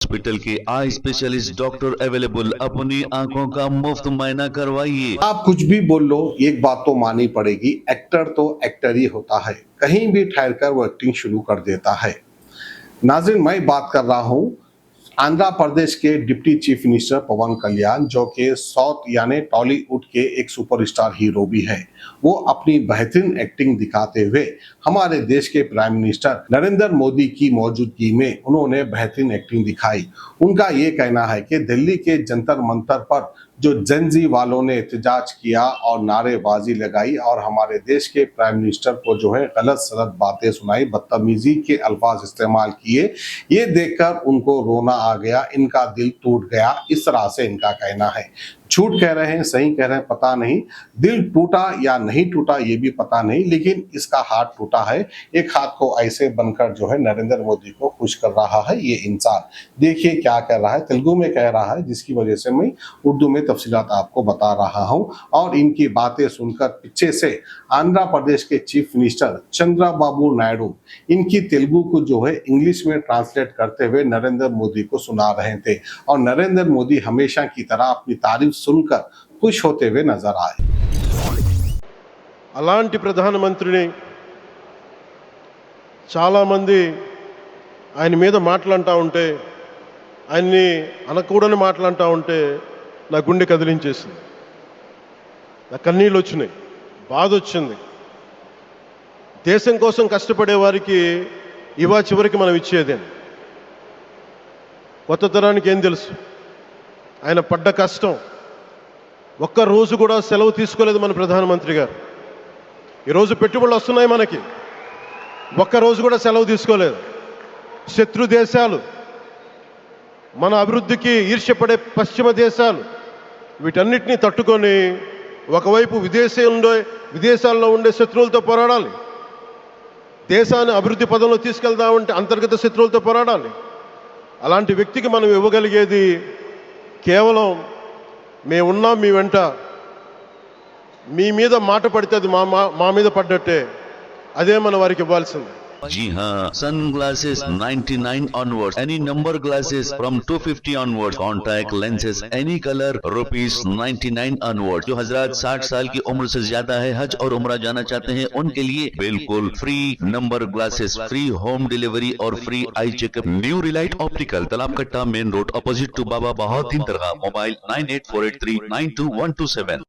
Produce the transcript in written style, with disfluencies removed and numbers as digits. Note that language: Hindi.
हॉस्पिटल के आई स्पेशलिस्ट डॉक्टर अवेलेबल। अपनी आंखों का मुफ्त मुआयना करवाइए। आप कुछ भी बोल लो, एक बात तो माननी पड़ेगी, एक्टर तो एक्टर ही होता है, कहीं भी ठहर कर वो एक्टिंग शुरू कर देता है। नाज़रीन, मैं बात कर रहा हूँ आंध्र प्रदेश के डिप्टी चीफ मिनिस्टर पवन कल्याण, जो कि साउथ यानी टॉलीवुड के एक सुपरस्टार हीरो भी है। वो अपनी बेहतरीन एक्टिंग दिखाते हुए हमारे देश के प्राइम मिनिस्टर नरेंद्र मोदी की मौजूदगी में उन्होंने बेहतरीन एक्टिंग दिखाई। उनका ये कहना है कि दिल्ली के जंतर मंतर पर जो जनजी वालों ने एहतजाज किया और नारेबाजी लगाई और हमारे देश के प्राइम मिनिस्टर को जो है गलत सलत बातें सुनाई, बदतमीजी के अल्फाज इस्तेमाल किए, ये देखकर उनको रोना आ गया, इनका दिल टूट गया, इस तरह से इनका कहना है। झूठ कह रहे हैं, सही कह रहे हैं, पता नहीं। दिल टूटा या नहीं टूटा ये भी पता नहीं, लेकिन इसका हाथ टूटा है। एक हाथ को ऐसे बनकर जो है नरेंद्र मोदी को खुश कर रहा है ये इंसान। देखिए क्या कर रहा है, तेलुगु में कह रहा है, जिसकी वजह से मैं उर्दू में तफसीलात आपको बता रहा हूं। और इनकी बातें सुनकर पीछे से आंध्र प्रदेश के चीफ मिनिस्टर चंद्रबाबू नायडू इनकी तेलुगु को जो है इंग्लिश में ट्रांसलेट करते हुए नरेंद्र मोदी को सुना रहे थे। और नरेंद्र मोदी हमेशा की तरह अपनी तारीफ सुनकर खुश होते हुए नजर आए। అలాంటి ప్రధానమంత్రిని చాలామంది ఆయన మీద మాట్లాడుతూ ఉంటే, ఆయన్ని అనకూడని మాట్లాడుతూ ఉంటే నా గుండె కదిలించేసింది, నా కన్నీళ్ళు వచ్చినాయి, బాధ వచ్చింది. దేశం కోసం కష్టపడే వారికి ఇవా చివరికి మనం ఇచ్చేదేం. కొత్త తరానికి ఏం తెలుసు ఆయన పడ్డ కష్టం. ఒక్క రోజు కూడా సెలవు తీసుకోలేదు మన ప్రధానమంత్రి గారు. ఈరోజు పెట్టుబడులు వస్తున్నాయి మనకి, ఒక్కరోజు కూడా సెలవు తీసుకోలేదు. శత్రు దేశాలు, మన అభివృద్ధికి ఈర్ష్యపడే పశ్చిమ దేశాలు, వీటన్నిటినీ తట్టుకొని ఒకవైపు విదేశాల్లో ఉండే శత్రువులతో పోరాడాలి, దేశాన్ని అభివృద్ధి పదంలో తీసుకెళ్దామంటే అంతర్గత శత్రువులతో పోరాడాలి. అలాంటి వ్యక్తికి మనం ఇవ్వగలిగేది కేవలం మేమున్నాం మీ వెంట, మీ మీద మాట పడితే అది మా మీద పడ్డట్టే, అదే మన వారికి ఇవ్వాల్సింది. जी हाँ, sun glasses 99 onwards, any number glasses from 250 onwards, contact lenses any colour ₹99 onward. जो हजरत 60 साल की उम्र से ज्यादा है, हज और उम्रा जाना चाहते हैं, उनके लिए बिल्कुल free number glasses, free home delivery और free eye checkup. New relight optical, Talab Katta, main road, opposite to Baba Bahauddin Dargah. Mobile 9848392127।